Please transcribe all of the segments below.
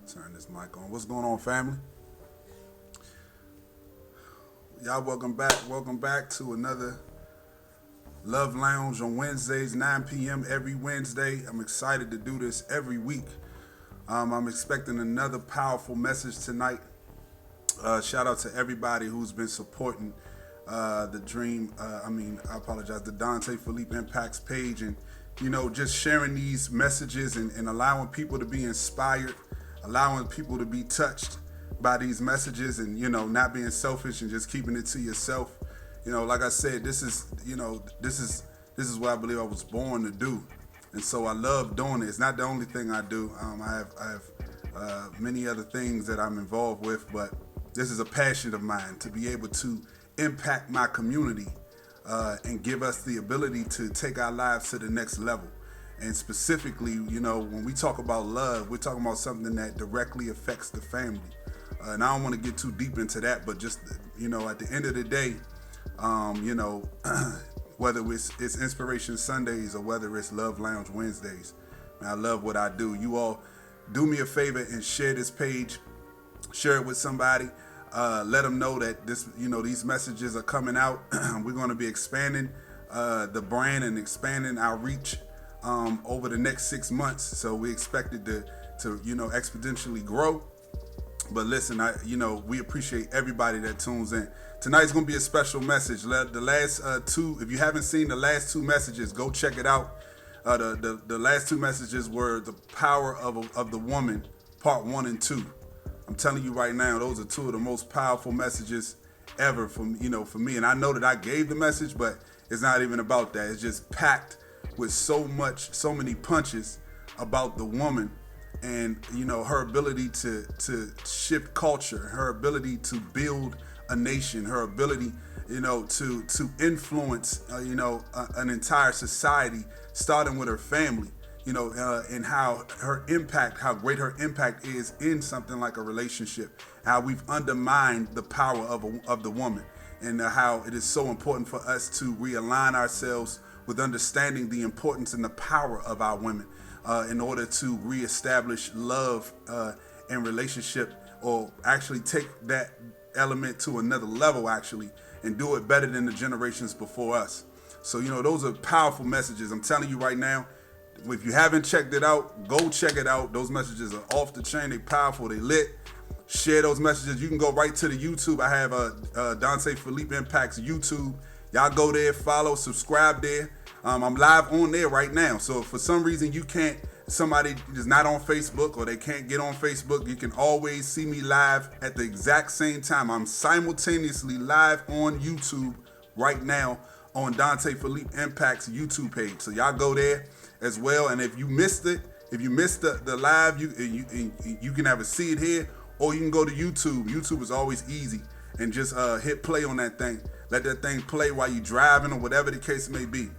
Turn this mic on. What's going on, family? Y'all, welcome back. Welcome back to another Love Lounge on Wednesdays, 9 p.m. every Wednesday. I'm excited to do this every week. I'm expecting another powerful message tonight. Shout out to everybody who's been supporting the Dream. I apologize, the Donte Felip Impacts page, and just sharing these messages and allowing people to be inspired, allowing people to be touched by these messages, and not being selfish and just keeping it to yourself. Like I said, this is what I believe I was born to do, and so I love doing it. It's not the only thing I do. I have many other things that I'm involved with, but this is a passion of mine to be able to impact my community and give us the ability to take our lives to the next level. And specifically, when we talk about love, we're talking about something that directly affects the family. And I don't want to get too deep into that, but just, at the end of the day, whether it's Inspiration Sundays or whether it's Love Lounge Wednesdays, I love what I do. You all do me a favor and share this page, share it with somebody. Let them know that these messages are coming out. We're going to be expanding the brand and expanding our reach over the next 6 months. So we expect it to exponentially grow. But listen, we appreciate everybody that tunes in. Tonight's going to be a special message. The last two, if you haven't seen the last two messages, go check it out. The last two messages were the power of the woman, part 1 and 2. I'm telling you right now, those are two of the most powerful messages ever for me. And I know that I gave the message, but it's not even about that. It's just packed with so many punches about the woman and her ability to shift culture, her ability to build a nation, her ability to influence an entire society, starting with her family. And how great her impact is in something like a relationship, how we've undermined the power of the woman, and how it is so important for us to realign ourselves with understanding the importance and the power of our women in order to reestablish love and relationship, or actually take that element to another level, actually, and do it better than the generations before us. So, those are powerful messages. I'm telling you right now, if you haven't checked it out, go check it out. Those messages are off the chain. They powerful. They lit. Share those messages. You can go right to the YouTube. I have Donte Felip Impacts YouTube. Y'all go there, follow, subscribe there. I'm live on there right now. So if for some reason somebody is not on Facebook or they can't get on Facebook, you can always see me live at the exact same time. I'm simultaneously live on YouTube right now on Donte Felip Impacts YouTube page. So y'all go there as well. And if you missed it, if you missed the live, you can either see it here or you can go to YouTube. YouTube is always easy, and just hit play on that thing. Let that thing play while you're driving or whatever the case may be.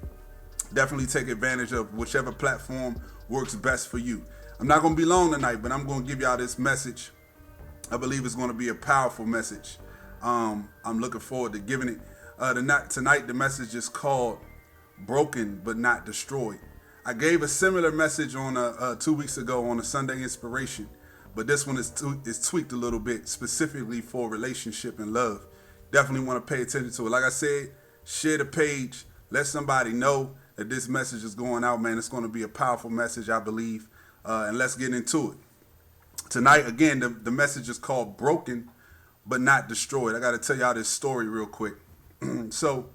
Definitely take advantage of whichever platform works best for you. I'm not going to be long tonight, but I'm going to give y'all this message. I believe it's going to be a powerful message. I'm looking forward to giving it. Tonight, the message is called Broken But Not Destroyed. I gave a similar message on 2 weeks ago on a Sunday Inspiration, but this one is tweaked a little bit, specifically for relationship and love. Definitely want to pay attention to it. Like I said, share the page. Let somebody know that this message is going out, man. It's going to be a powerful message, I believe. And let's get into it. Tonight, again, the message is called Broken But Not Destroyed. I got to tell y'all this story real quick. So,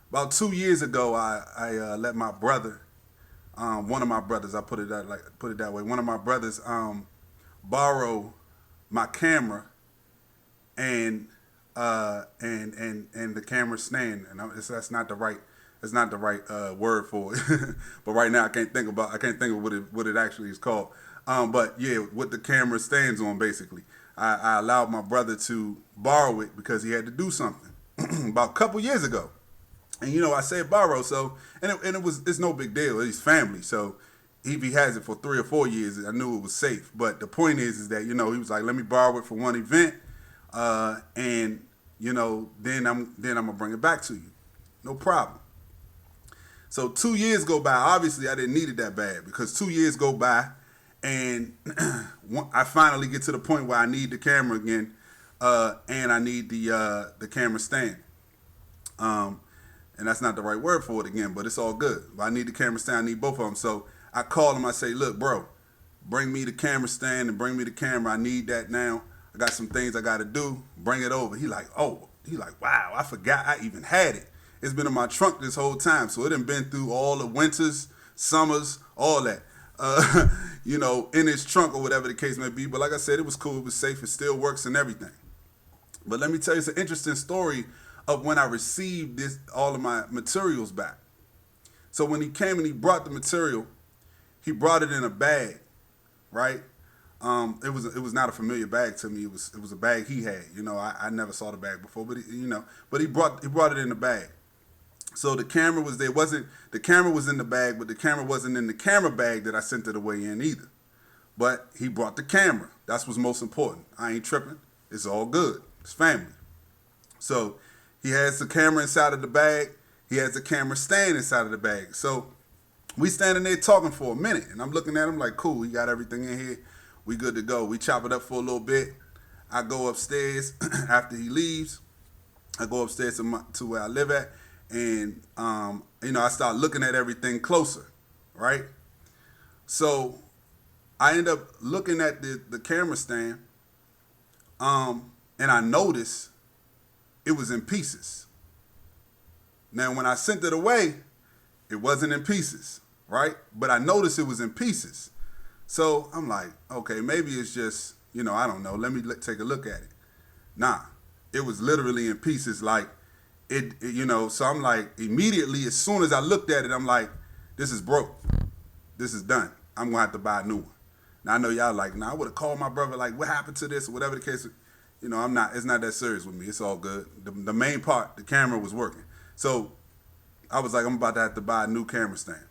about 2 years ago, I let my brother, one of my brothers, I put it that way. One of my brothers borrow my camera and the camera stand, and that's not the right word for it. But right now I can't think of what it actually is called. But yeah, what the camera stands on, basically. I allowed my brother to borrow it because he had to do something about a couple years ago. And I said borrow, so it's no big deal. It's family, so if he has it for 3 or 4 years, I knew it was safe. But the point is that he was like, let me borrow it for one event, and then I'm gonna bring it back to you, no problem. So 2 years go by. Obviously, I didn't need it that bad, because 2 years go by, And I finally get to the point where I need the camera again, and I need the camera stand. And that's not the right word for it again, but it's all good. But I need the camera stand. I need both of them. So I call him. I say, look, bro, bring me the camera stand and bring me the camera. I need that now. I got some things I got to do. Bring it over. He like, wow, I forgot I even had it. It's been in my trunk this whole time. So it done been through all the winters, summers, all that. In his trunk or whatever the case may be. But like I said, it was cool. It was safe. It still works and everything. But let me tell you, it's an interesting story of when I received all of my materials back. So when he came and he brought the material, he brought it in a bag, right? It was not a familiar bag to me. It was a bag he had. I never saw the bag before, but he brought it in a bag. So the camera was there. The camera was in the bag, but the camera wasn't in the camera bag that I sent it away in either. But he brought the camera. That's what's most important. I ain't tripping. It's all good. It's family. So he has the camera inside of the bag. He has the camera stand inside of the bag. So we standing there talking for a minute, and I'm looking at him like, cool, he got everything in here. We good to go. We chop it up for a little bit. I go upstairs after he leaves. I go upstairs to where I live at, and I start looking at everything closer, right? So I end up looking at the camera stand, and I noticed it was in pieces. Now, when I sent it away, it wasn't in pieces, right? But I noticed it was in pieces. So I'm like, okay, maybe it's just, I don't know. Let me take a look at it. Nah, it was literally in pieces. Like so I'm like, immediately, as soon as I looked at it, I'm like, this is broke. This is done. I'm going to have to buy a new one. Now, I know y'all like, I would have called my brother, like, what happened to this or whatever the case. It's not that serious with me. It's all good. The main part, the camera was working. So I was like, I'm about to have to buy a new camera stand.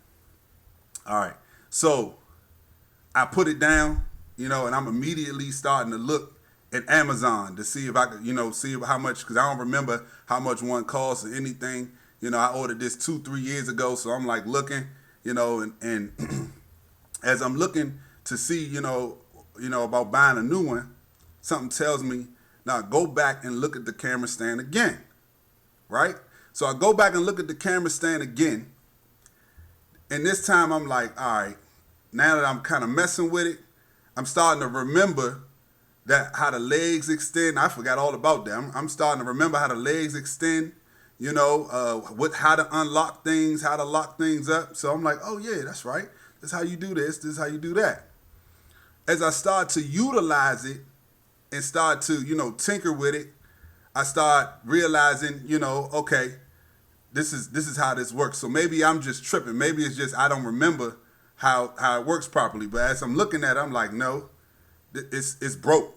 All right. So I put it down, and I'm immediately starting to look at Amazon to see if I could, see how much, because I don't remember how much one costs or anything. I ordered this 2-3 years ago, so I'm like looking, and as I'm looking to see, about buying a new one, something tells me, now go back and look at the camera stand again, right? So I go back and look at the camera stand again, and this time I'm like, all right, now that I'm kind of messing with it, I'm starting to remember how the legs extend. I forgot all about that. I'm starting to remember how the legs extend, how to unlock things, how to lock things up. So I'm like, oh yeah, that's right. This is how you do this. This is how you do that. As I start to utilize it and start to, tinker with it, I start realizing, okay, this is how this works. So maybe I'm just tripping. It's just I don't remember how it works properly. But as I'm looking at it, I'm like, no, it's broke.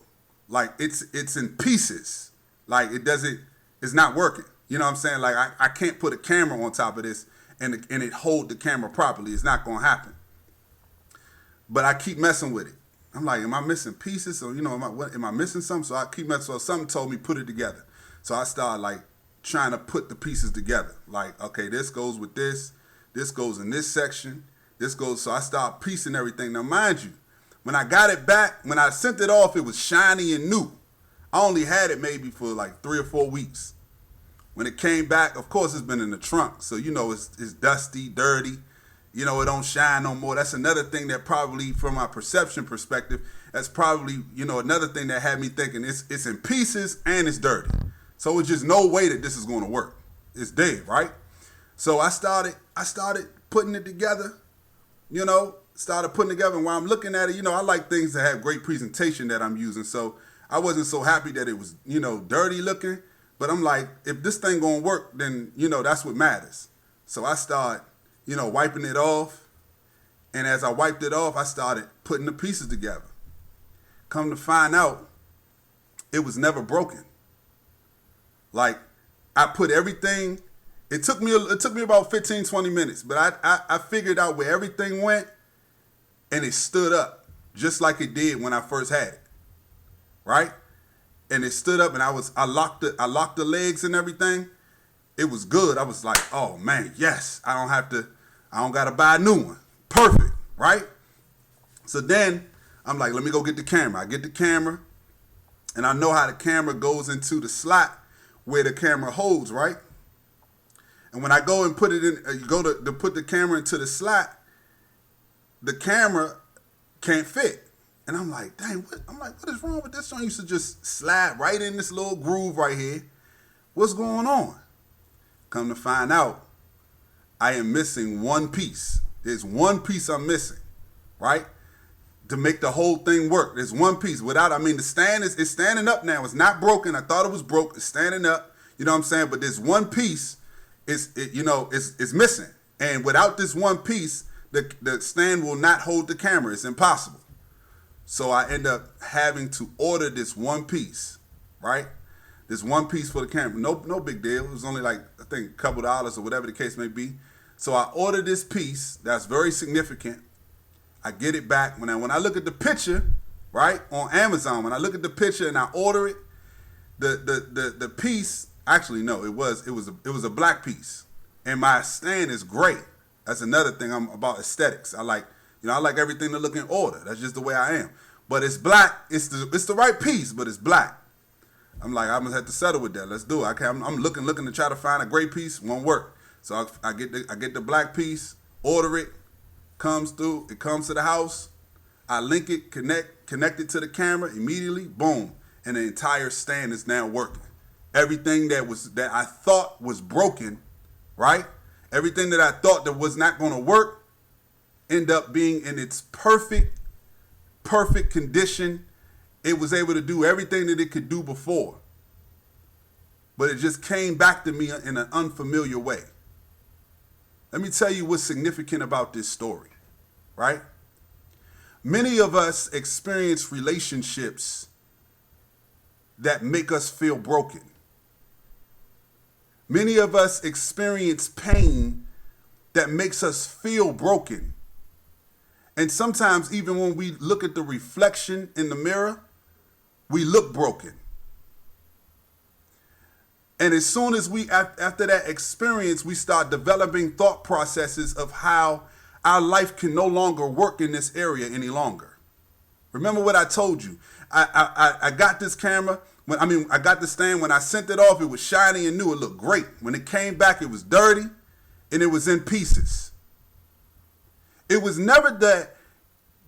Like it's in pieces. Like it's not working. You know what I'm saying? Like I can't put a camera on top of this and it hold the camera properly. It's not gonna happen. But I keep messing with it. I'm like, am I missing pieces? Or am I missing something? So I keep messing. So something told me put it together. So I started like trying to put the pieces together. Like, okay, this goes with this. This goes in this section. This goes. So I started piecing everything. Now, mind you, when I got it back, when I sent it off, it was shiny and new. I only had it maybe for like 3 or 4 weeks. When it came back, of course, it's been in the trunk. So, it's dusty, dirty. It don't shine no more. That's another thing that probably, from my perception perspective, that's probably, another thing that had me thinking it's in pieces and it's dirty. So it's just no way that this is going to work. It's dead, right? So I started putting it together, started putting it together. And while I'm looking at it, I like things that have great presentation that I'm using. So I wasn't so happy that it was, dirty looking. But I'm like, if this thing going to work, then, that's what matters. So I start, wiping it off. And as I wiped it off, I started putting the pieces together. Come to find out, it was never broken. Like, I put everything, it took me about 15, 20 minutes, but I figured out where everything went, and it stood up just like it did when I first had it, right? And it stood up, and I locked the legs and everything. It was good. I was like, oh man, yes, I don't gotta buy a new one. Perfect, right? So then I'm like, let me go get the camera. I get the camera, and I know how the camera goes into the slot where the camera holds, right? And when I go and put it in, go to put the camera into the slot, the camera can't fit. And I'm like, dang, what is wrong with this one? I used to just slide right in this little groove right here. What's going on? Come to find out, I am missing one piece. There's one piece I'm missing, right? To make the whole thing work. There's one piece. The stand is standing up now. It's not broken. I thought it was broke. It's standing up. You know what I'm saying? But there's one piece, it's missing. And without this one piece, the stand will not hold the camera. It's impossible. So I end up having to order this one piece, right? This one piece for the camera. No big deal. It was only like, I think, a couple dollars or whatever the case may be. So I order this piece that's very significant. I get it back. When I look at the picture, right, on Amazon, when I look at the picture and I order it, the piece, actually no, it was a black piece. And my stand is gray. That's another thing. I'm about aesthetics. I like everything to look in order. That's just the way I am. But it's black. It's the right piece, but it's black. I'm like, I'm gonna have to settle with that. Let's do it. I'm looking to try to find a gray piece. Won't work. So I get the black piece, order it, comes through. It comes to the house. I link it, connect it to the camera immediately. Boom, and the entire stand is now working. Everything that I thought was broken, right? Everything that I thought that was not going to work, end up being in its perfect condition. It was able to do everything that it could do before. But it just came back to me in an unfamiliar way. Let me tell you what's significant about this story, right? Many of us experience relationships that make us feel broken. Many of us experience pain that makes us feel broken. And sometimes even when we look at the reflection in the mirror, we look broken. And as soon as after that experience, we start developing thought processes of how our life can no longer work in this area any longer. Remember what I told you. I got this camera. I got the stand. When I sent it off, it was shiny and new. It looked great. When it came back, it was dirty and it was in pieces. It was never that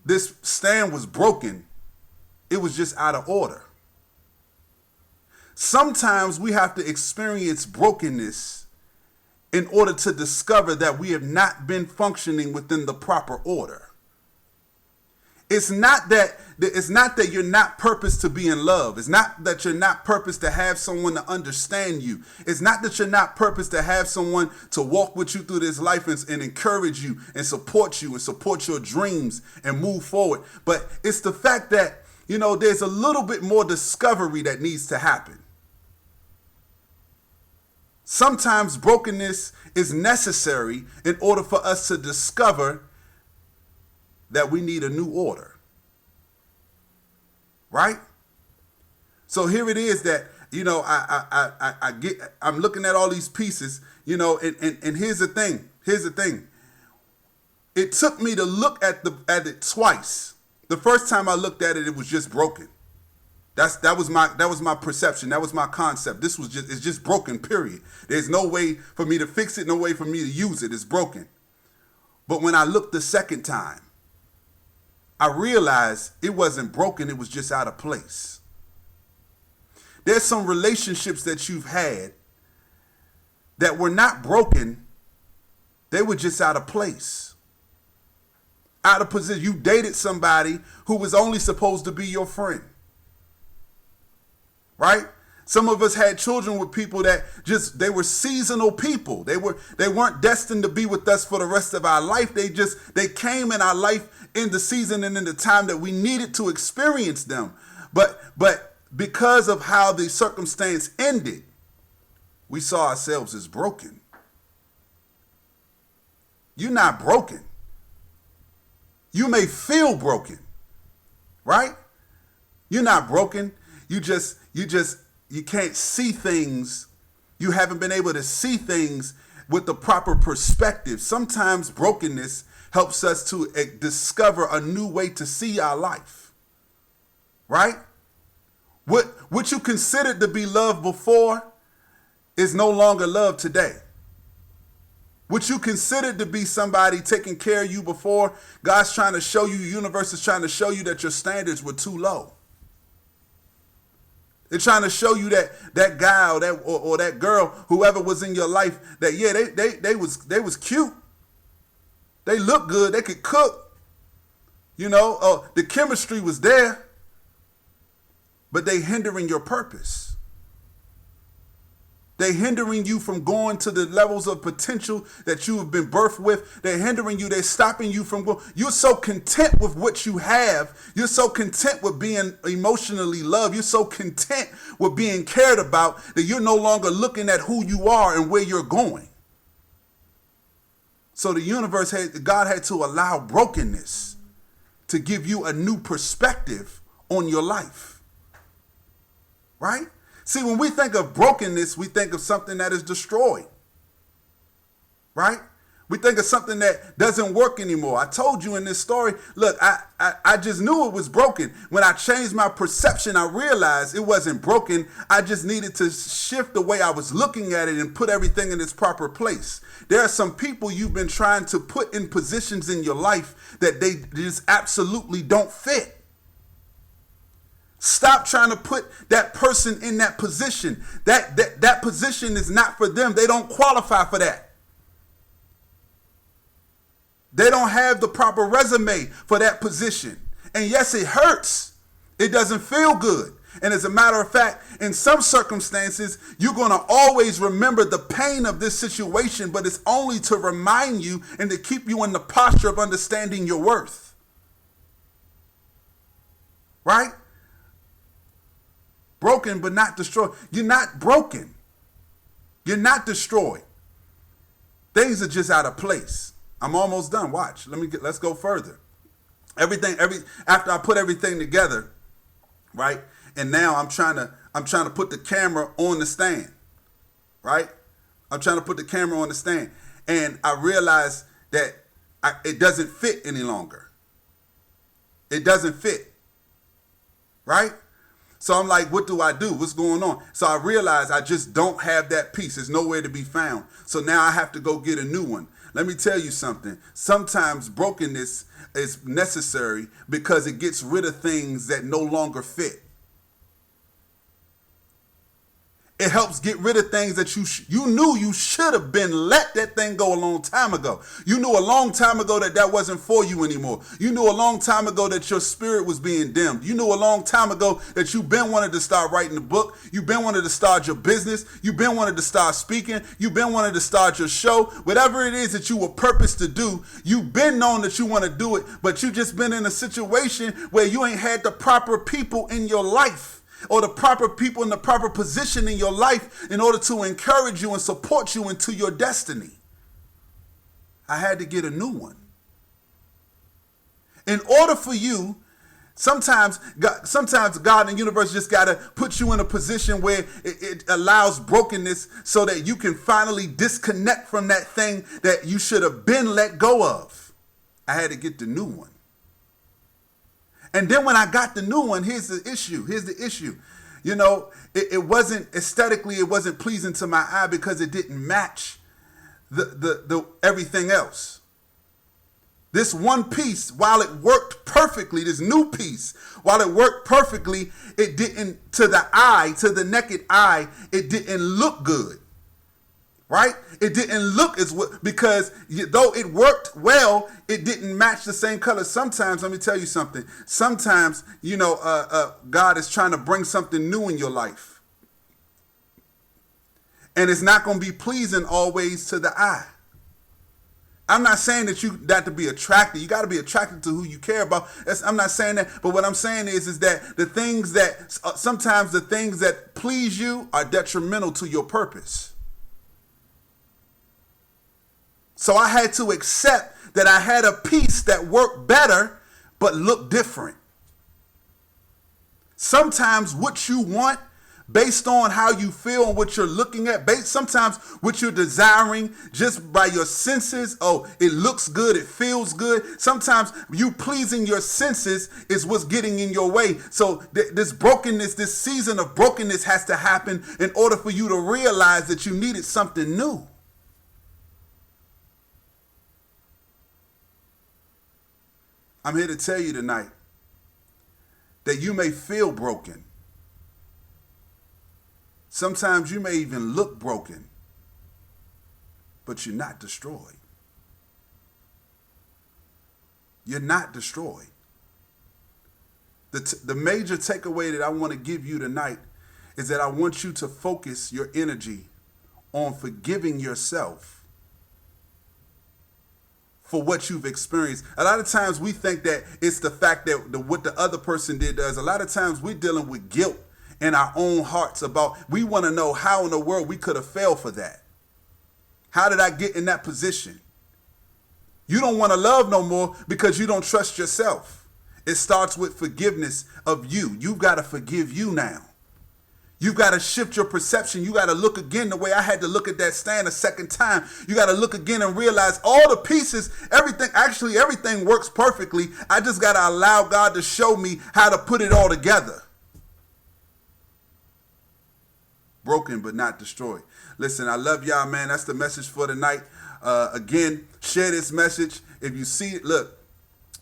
this stand was broken. It was just out of order. Sometimes we have to experience brokenness in order to discover that we have not been functioning within the proper order. It's not that you're not purposed to be in love. It's not that you're not purposed to have someone to understand you. It's not that you're not purposed to have someone to walk with you through this life and encourage you and support your dreams and move forward. But it's the fact that, there's a little bit more discovery that needs to happen. Sometimes brokenness is necessary in order for us to discover that we need a new order. Right? So here it is that, I'm looking at all these pieces, and here's the thing. It took me to look at it twice. The first time I looked at it, it was just broken. That was my perception. That was my concept. It's just broken, period. There's no way for me to fix it, no way for me to use it. It's broken. But when I looked the second time, I realized it wasn't broken, it was just out of place. There's some relationships that you've had that were not broken, they were just out of place. Out of position. You dated somebody who was only supposed to be your friend. Right? Some of us had children with people that they were seasonal people. They weren't destined to be with us for the rest of our life. They came in our life in the season and in the time that we needed to experience them. But because of how the circumstance ended, we saw ourselves as broken. You're not broken. You may feel broken, right? You're not broken. You can't see things. You haven't been able to see things with the proper perspective. Sometimes brokenness helps us to discover a new way to see our life. right? What you considered to be love before is no longer love today. What you considered to be somebody taking care of you before, God's trying to show you, the universe is trying to show you that your standards were too low. They're trying to show you that guy or that girl, whoever was in your life, that yeah, they was cute. They looked good. They could cook. The chemistry was there. But they hindering your purpose. They hindering you from going to the levels of potential that you have been birthed with. They're hindering you. They're stopping you from going. You're so content with what you have. You're so content with being emotionally loved. You're so content with being cared about that you're no longer looking at who you are and where you're going. So God had to allow brokenness to give you a new perspective on your life. Right? See, when we think of brokenness, we think of something that is destroyed. Right? We think of something that doesn't work anymore. I told you in this story, look, I just knew it was broken. When I changed my perception, I realized it wasn't broken. I just needed to shift the way I was looking at it and put everything in its proper place. There are some people you've been trying to put in positions in your life that they just absolutely don't fit. Stop trying to put that person in that position. That position is not for them. They don't qualify for that. They don't have the proper resume for that position. And yes, it hurts. It doesn't feel good. And as a matter of fact, in some circumstances, you're going to always remember the pain of this situation, but it's only to remind you and to keep you in the posture of understanding your worth. Right? Broken but not destroyed. You're not broken. You're not destroyed. Things are just out of place. I'm almost done. Watch. Let's go further. After I put everything together, right? And now I'm trying to put the camera on the stand. Right? I'm trying to put the camera on the stand. And I realize that it doesn't fit any longer. It doesn't fit. Right? So I'm like, what do I do? What's going on? So I realize I just don't have that piece. It's nowhere to be found. So now I have to go get a new one. Let me tell you something. Sometimes brokenness is necessary because it gets rid of things that no longer fit. It helps get rid of things that you knew you should have been let that thing go a long time ago. You knew a long time ago that wasn't for you anymore. You knew a long time ago that your spirit was being dimmed. You knew a long time ago that you've been wanting to start writing a book. You've been wanting to start your business. You've been wanting to start speaking. You've been wanting to start your show. Whatever it is that you were purposed to do, you've been known that you want to do it, but you just been in a situation where you ain't had the proper people in your life, or the proper people in the proper position in your life in order to encourage you and support you into your destiny. I had to get a new one. In order for you, sometimes God and the universe just got to put you in a position where it allows brokenness so that you can finally disconnect from that thing that you should have been let go of. I had to get the new one. And then when I got the new one, here's the issue. It wasn't aesthetically, it wasn't pleasing to my eye because it didn't match the everything else. This one piece, while it worked perfectly, this new piece, while it worked perfectly, it didn't, to the naked eye, it didn't look good. Right? It didn't look as well because though it worked well, it didn't match the same color. Sometimes, let me tell you something. Sometimes, God is trying to bring something new in your life. And it's not going to be pleasing always to the eye. I'm not saying that you got to be attracted. You got to be attracted to who you care about. I'm not saying that. But what I'm saying is that sometimes the things that please you are detrimental to your purpose. So I had to accept that I had a piece that worked better, but looked different. Sometimes what you want based on how you feel and what you're looking at, based sometimes what you're desiring just by your senses. Oh, it looks good, it feels good. Sometimes you pleasing your senses is what's getting in your way. So this brokenness, this season of brokenness has to happen in order for you to realize that you needed something new. I'm here to tell you tonight that you may feel broken. Sometimes you may even look broken, but you're not destroyed. You're not destroyed. The major takeaway that I want to give you tonight is that I want you to focus your energy on forgiving yourself for what you've experienced. A lot of times we think that it's the fact that what the other person did does. A lot of times we're dealing with guilt in our own hearts about, we want to know how in the world we could have failed for that. How did I get in that position? You don't want to love no more because you don't trust yourself. It starts with forgiveness of you. You've got to forgive you now. You've got to shift your perception. You got to look again the way I had to look at that stand a second time. You got to look again and realize all the pieces, everything works perfectly. I just got to allow God to show me how to put it all together. Broken but not destroyed. Listen, I love y'all, man. That's the message for tonight. Again, share this message. If you see it, look,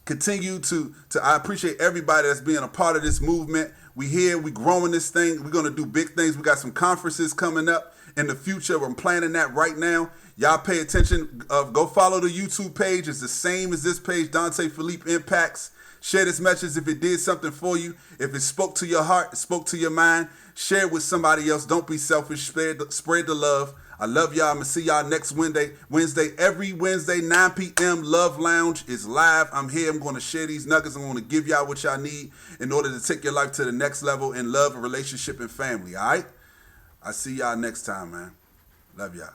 continue to I appreciate everybody that's being a part of this movement. We here, we growing this thing. We're going to do big things. We got some conferences coming up in the future. I'm planning that right now. Y'all pay attention. Go follow the YouTube page. It's the same as this page, Donte Felip Impacts. Share this message if it did something for you. If it spoke to your heart, it spoke to your mind, share it with somebody else. Don't be selfish. Spread the love. I love y'all. I'm going to see y'all next Wednesday. Every Wednesday, 9 p.m. Love Lounge is live. I'm here. I'm going to share these nuggets. I'm going to give y'all what y'all need in order to take your life to the next level in love, relationship, and family. All right? I see y'all next time, man. Love y'all.